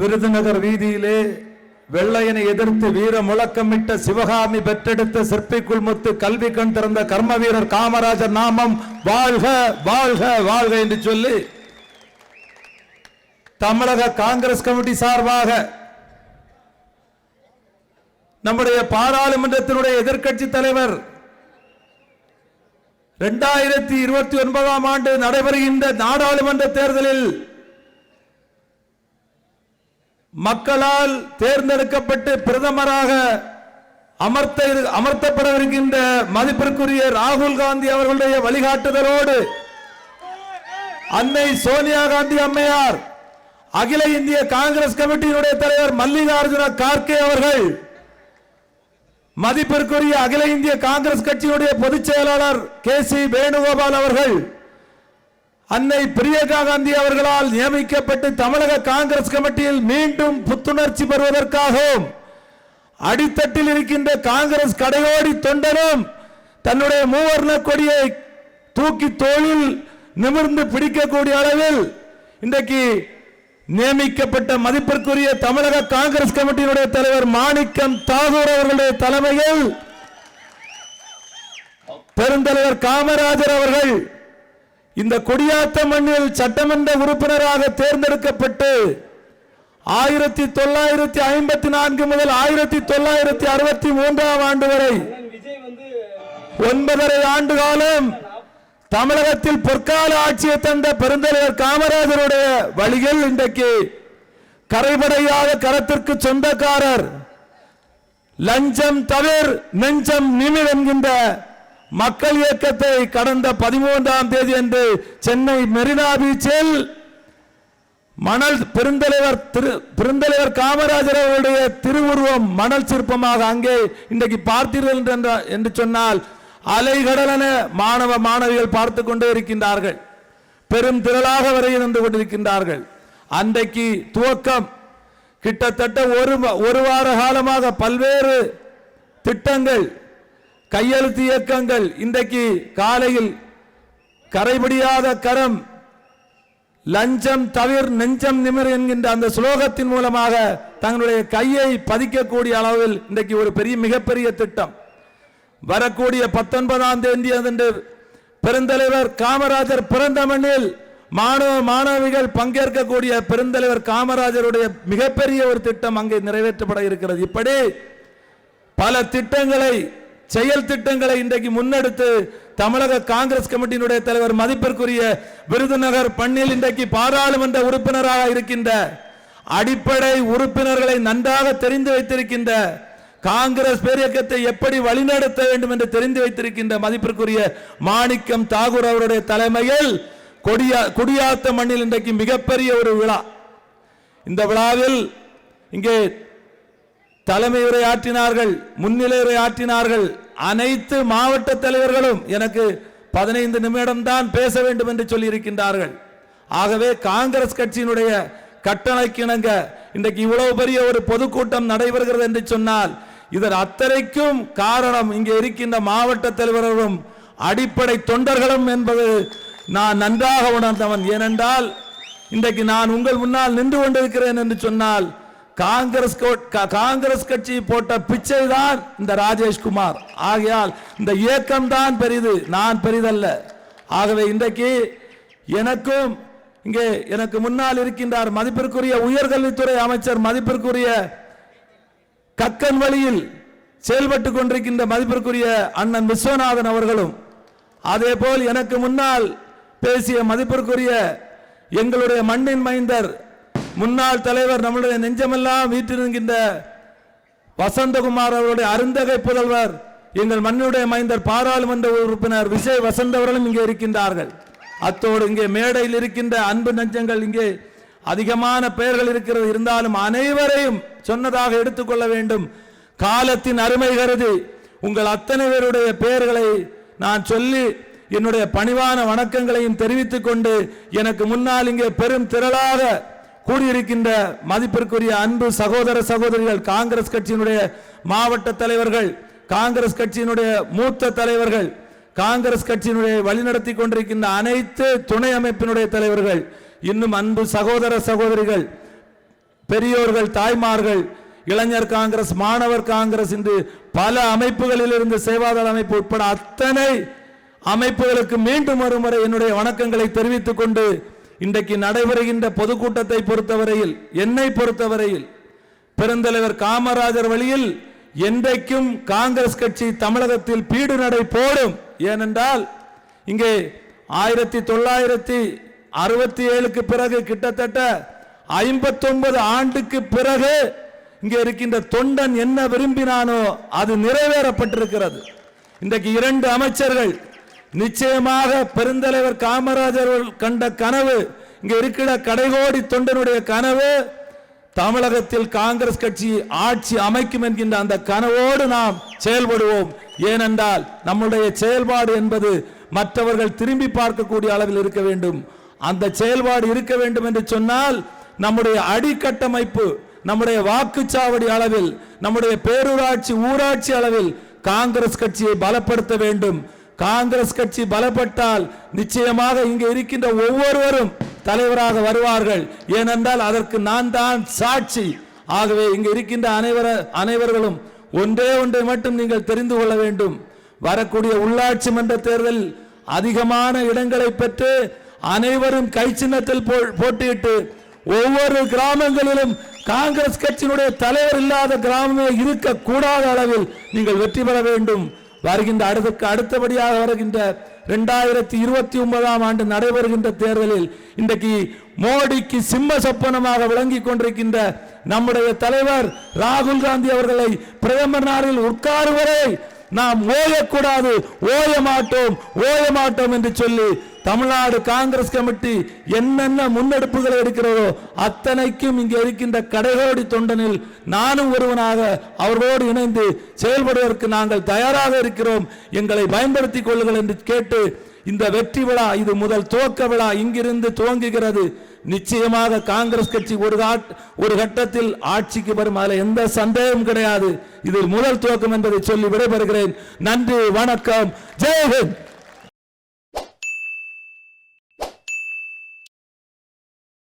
விருதுநகர் வீதியிலே வெள்ளையனை எதிர்த்து வீர முழக்கமிட்ட சிவகாமி பெற்றெடுத்த சிற்பிக்குள் முத்து கல்வி கண் திறந்த கர்ம வீரர் காமராஜர் நாமம் வாழ்க வாழ்க வாழ்க என்று சொல்லி தமிழக காங்கிரஸ் கமிட்டி சார்பாக நம்முடைய பாராளுமன்றத்தினுடைய எதிர்க்கட்சி தலைவர் 2029 ஆண்டு நடைபெறுகின்ற நாடாளுமன்ற தேர்தலில் மக்களால் தேர்ந்தெடுக்கப்பட்டு பிரதமராக அமர்த்தப்படவிருக்கின்ற மதிப்பிற்குரிய ராகுல் காந்தி அவர்களுடைய வழிகாட்டுதலோடு அன்னை சோனியா காந்தி அம்மையார், அகில இந்திய காங்கிரஸ் கமிட்டியினுடைய தலைவர் மல்லிகார்ஜுன கார்கே அவர்கள், மதிப்பிற்குரிய அகில இந்திய காங்கிரஸ் கட்சியினுடைய பொதுச் செயலாளர் கே.சி. வேணுகோபால் அவர்கள், அன்னை பிரியங்கா காந்தி அவர்களால் நியமிக்கப்பட்டு தமிழக காங்கிரஸ் கமிட்டியில் மீண்டும் புத்துணர்ச்சி பெறுவதற்காகவும் அடித்தட்டில் இருக்கின்ற காங்கிரஸ் கடையோடி தொண்டரும் தன்னுடைய மூவர்ண கொடியை தூக்கி தோளில் நிமிர்ந்து பிடிக்கக்கூடிய அளவில் இன்றைக்கு நியமிக்கப்பட்ட மதிப்பிற்குரிய தமிழக காங்கிரஸ் கமிட்டியினுடைய தலைவர் மாணிக்கம் தாகூர் அவர்களுடைய தலைமையில் பெருந்தலைவர் காமராஜர் அவர்கள் இந்த கொடியாத்த மண்ணில் சட்டமன்ற உறுப்பினராக தேர்ந்தெடுக்கப்பட்டு 1954 முதல் 1963 ஆண்டு வரை 9.5 ஆண்டு காலம் தமிழகத்தில் பொற்கால ஆட்சியை தந்த பெருந்தலைவர் காமராஜருடைய வழிகள் இன்றைக்கு கரைபடையாத கரத்திற்கு சொந்தக்காரர், லஞ்சம் தவிர நெஞ்சம் நிமிர் என்கின்ற மக்கள் இயக்கத்தை கடந்த 13ஆம் தேதி அன்று சென்னை மெரினா பீச்சில் மணல் பெருந்தலைவர் காமராஜர் அவருடைய திருவுருவம் மணல் சிற்பமாக அங்கே இன்றைக்கு பார்த்தீர்கள் என்று சொன்னால் அலைகடலென மாணவ மாணவிகள் பார்த்து கொண்டே இருக்கின்றார்கள். பெரும் திரளாக வரை இருந்து கொண்டிருக்கின்றார்கள். அன்றைக்கு துவக்கம் கிட்டத்தட்ட ஒரு வார காலமாக பல்வேறு திட்டங்கள், கையெழுத்து இயக்கங்கள், இன்றைக்கு காலையில் கரைபடியாத கரம், லஞ்சம் தவிர நெஞ்சம் நிமிர் என்கின்ற அந்த ஸ்லோகத்தின் மூலமாக தங்களுடைய கையை பதிக்கக்கூடிய அளவில் இன்றைக்கு ஒரு மிகப்பெரிய திட்டம். வரக்கூடிய 19ஆம் தேதி அன்று பெருந்தலைவர் காமராஜர் பிறந்த மண்ணில் மாணவ மாணவிகள் பங்கேற்கக்கூடிய பெருந்தலைவர் காமராஜருடைய மிகப்பெரிய ஒரு திட்டம் அங்கே நிறைவேற்றப்பட இருக்கிறது. இப்படி பல திட்டங்களை, செயல் திட்டங்களை இன்றைக்கு முன்னெடுத்து தமிழக காங்கிரஸ் கமிட்டியினுடைய தலைவர் மதிப்பிற்குரிய விருதுநகர் மண்ணில் இன்றைக்கு பாராளுமன்ற உறுப்பினராக இருக்கின்ற, அடிப்படை உறுப்பினர்களை நன்றாக தெரிந்து வைத்திருக்கின்ற, காங்கிரஸ் பேரியக்கத்தை எப்படி வழிநடத்த வேண்டும் என்று தெரிந்து வைத்திருக்கின்ற மதிப்பிற்குரிய மாணிக்கம் தாகூர் அவருடைய தலைமையில் குடியாத்த மண்ணில் இன்றைக்கு மிகப்பெரிய ஒரு விழா. இந்த விழாவில் இங்கே தலைமை உரையாற்றினார்கள், முன்னிலை உரையாற்றினார்கள். அனைத்து மாவட்ட தலைவர்களும் எனக்கு 15 நிமிடம் தான் பேச வேண்டும் என்று சொல்லி இருக்கின்றார்கள். ஆகவே காங்கிரஸ் கட்சியினுடைய கட்டளைக்கிணங்க இன்றைக்கு இவ்வளவு பெரிய ஒரு பொதுக்கூட்டம் நடைபெறுகிறது என்று சொன்னால் இதன் அத்தனைக்கும் காரணம் இங்கே இருக்கின்ற மாவட்ட தலைவர்களும் அடிப்படை தொண்டர்களும் என்பது நான் நன்றாக உணர்ந்தவன். ஏனென்றால் இன்றைக்கு நான் உங்கள் முன்னால் நின்று கொண்டிருக்கிறேன் என்று சொன்னால் காங்கிரஸ் கட்சி போட்ட பிச்சை தான் இந்த ராஜேஷ்குமார். ஆகையால் இந்த இயக்கம் தான் பெரிது, நான் பெரிதல்ல. ஆகவே இன்றைக்கு எனக்கும் இங்கே எனக்கு முன்னால் இருக்கின்றார் மதிப்பிற்குரிய உயர்கல்வித்துறை அமைச்சர், மதிப்பிற்குரிய கக்கன் வழியில் செயல்பட்டு கொண்டிருக்கின்ற மதிப்பிற்குரிய அண்ணன் விஸ்வநாதன் அவர்களும், அதே போல் எனக்கு முன்னால் பேசிய மதிப்பிற்குரிய எங்களுடைய மண்ணின் மைந்தர் முன்னாள் தலைவர், நம்முடைய நெஞ்சமெல்லாம் வீட்டிருக்கின்ற வசந்தகுமார் அவருடைய அருந்தகை புதல்வர், எங்கள் மண்ணுடைய மைந்தர் பாராளுமன்ற உறுப்பினர் விஜய் வசந்த் அவர்களும் இங்கே இருக்கின்றார்கள். அத்தோடு இங்கே மேடையில் இருக்கின்ற அன்பு நெஞ்சங்கள் இங்கே அதிகமான பெயர்கள் இருக்கிறது. இருந்தாலும் அனைவரையும் சொன்னதாக எடுத்துக்கொள்ள வேண்டும். காலத்தின் அருமை கருதி உங்கள் அத்தனை பேருடைய பெயர்களை நான் சொல்லி என்னுடைய பணிவான வணக்கங்களையும் தெரிவித்துக் கொண்டு, எனக்கு முன்னால் இங்கே பெரும் திரளாக கூடியிருக்கின்ற மதிப்பிற்குரிய அன்பு சகோதர சகோதரிகள், காங்கிரஸ் கட்சியினுடைய மாவட்ட தலைவர்கள், காங்கிரஸ் கட்சியினுடைய மூத்த தலைவர்கள், காங்கிரஸ் கட்சியினுடைய வழிநடத்தி கொண்டிருக்கின்ற அனைத்து துணை அமைப்பினுடைய தலைவர்கள், இன்னும் அன்பு சகோதர சகோதரிகள், பெரியோர்கள், தாய்மார்கள், இளைஞர் காங்கிரஸ், மாணவர் காங்கிரஸ் என்று பல அமைப்புகளில் இருந்து சேவாதள அமைப்பு உட்பட அத்தனை அமைப்புகளுக்கு மீண்டும் ஒருமுறை என்னுடைய வணக்கங்களை தெரிவித்துக் கொண்டு இன்றைக்கு நடைபெறுகின்ற பொதுக்கூட்டத்தை பொறுத்தவரையில், என்னை பொறுத்தவரையில் பெருந்தலைவர் காமராஜர் வழியில் என்றைக்கும் காங்கிரஸ் கட்சி தமிழகத்தில் பீடு நடை போடும். ஏனென்றால் இங்கே 1967க்கு பிறகு கிட்டத்தட்ட 59 ஆண்டுக்கு பிறகு இங்கே இருக்கின்ற தொண்டன் என்ன விரும்பினானோ அது நிறைவேறப்பட்டிருக்கிறது. இன்றைக்கு 2 அமைச்சர்கள் நிச்சயமாக பெருந்தலைவர் காமராஜர் கண்ட கனவு, இங்கே இருக்கிற கடைகோடி தொண்டனுடைய கனவு தமிழகத்தில் காங்கிரஸ் கட்சி ஆட்சி அமைக்கும் என்கின்ற அந்த கனவோடு நாம் செயல்படுவோம். ஏனென்றால் நம்முடைய செயல்பாடு என்பது மற்றவர்கள் திரும்பி பார்க்கக்கூடிய அளவில் இருக்க வேண்டும். அந்த செயல்பாடு இருக்க வேண்டும் என்று சொன்னால் நம்முடைய அடிக்கட்டமைப்பு, நம்முடைய வாக்குச்சாவடி அளவில், நம்முடைய பேரூராட்சி, ஊராட்சி அளவில் காங்கிரஸ் கட்சியை பலப்படுத்த வேண்டும். காங்கிரஸ் கட்சி பலப்பட்டால் நிச்சயமாக இங்கே இருக்கின்ற ஒவ்வொருவரும் தலைவராக வருவார்கள். ஏனென்றால் அதற்கு நான் தான் சாட்சி. ஆகவே இங்கு இருக்கின்ற அனைவர்களும் ஒன்றே ஒன்றை மட்டும் நீங்கள் தெரிந்து கொள்ள வேண்டும். வரக்கூடிய உள்ளாட்சி மன்ற தேர்தல் அதிகமான இடங்களை பெற்று அனைவரும் கை சின்னத்தில் போட்டியிட்டு ஒவ்வொரு கிராமங்களிலும் காங்கிரஸ் கட்சியினுடைய தலைவர் இல்லாத கிராமமே இருக்கக்கூடாத அளவில் நீங்கள் வெற்றி பெற வேண்டும். வருகின்ற அடுத்தபடியாக வருகின்ற 2029 ஆண்டு நடைபெறுகின்ற தேர்தலில் இன்றைக்கு மோடிக்கு சிம்ம சொப்பனமாக விளங்கி கொண்டிருக்கின்ற நம்முடைய தலைவர் ராகுல் காந்தி அவர்களை பிரதமர் நாளில் உட்காருவரை நாம் ஓயக்கூடாது, ஓய மாட்டோம் என்று சொல்லி தமிழ்நாடு காங்கிரஸ் கமிட்டி என்னென்ன முன்னெடுப்புகள் இருக்கிறதோ அத்தனைக்கும் இங்கே இருக்கின்ற கடைகோடி தொண்டனில் நானும் ஒருவனாக அவர்களோடு இணைந்து செயல்படுவதற்கு நாங்கள் தயாராக இருக்கிறோம். எங்களை பயன்படுத்திக் கொள்ளுங்கள் என்று கேட்டு இந்த வெற்றி விழா, இது முதல் துவக்க விழா இங்கிருந்து துவங்குகிறது. நிச்சயமாக காங்கிரஸ் கட்சி ஒரு கட்டத்தில் ஆட்சிக்கு வரும், அதில் எந்த சந்தேகம் கிடையாது. இது முதல் துவக்கம் என்பதை சொல்லி விடைபெறுகிறேன். நன்றி, வணக்கம், ஜெய் ஹிந்த்.